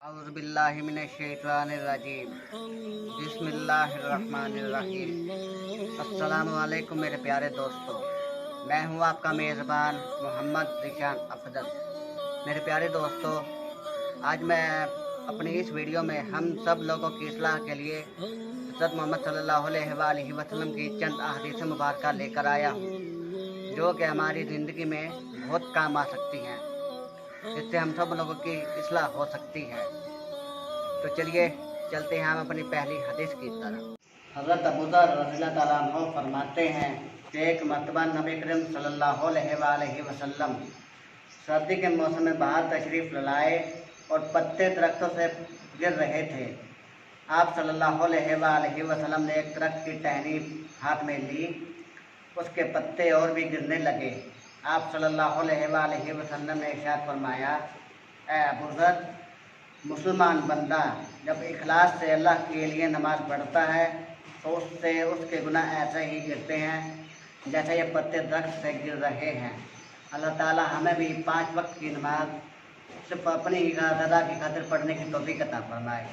औज़ुबिल्लाहिमिनश्शैतानिर्रजीम बिस्मिल्लाहिर्रहमानिर्रहीम। अस्सलामुअलैकुम मेरे प्यारे दोस्तों, मैं हूँ आपका मेज़बान मोहम्मद ज़ीशान अफजल। मेरे प्यारे दोस्तों, आज मैं अपनी इस वीडियो में हम सब लोगों की इस्लाह के लिए हज़रत मोहम्मद सल्लल्लाहु अलैहि वसल्लम की चंद अहदीस मुबारक लेकर आया हूँ, जो कि हमारी ज़िंदगी में बहुत काम आ सकती हैं, जिससे हम सब लोगों की इस्लाह हो सकती है। तो चलिए चलते हैं हम अपनी पहली हदीस की तरफ। हज़रत अबू ज़र रज़ियल्लाहु ताला अन्हु फरमाते हैं कि एक मरतबा नबी करीम सल्लल्लाहु अलैहि वसल्लम सर्दी के मौसम में बाहर तशरीफ़ लाए और पत्ते दरख्तों से गिर रहे थे। आप सल्लल्लाहु अलैहि वसल्लम ने एक दरख्त की टहनी हाथ में ली, उसके पत्ते और भी गिरने लगे। आप सल्लल्लाहु अलैहि वसल्लम ने इरशाद फरमाया, ए अबू ज़र, मुसलमान बंदा जब इखलास से अल्लाह के लिए नमाज़ पढ़ता है तो उससे उसके गुनाह ऐसे ही गिरते हैं जैसे ये पत्ते दरख्त से गिर रहे हैं। अल्लाह ताला हमें भी 5 वक्त की नमाज सिर्फ अपनी ही रज़ा की खातिर पढ़ने की तौफीक अता फरमाए।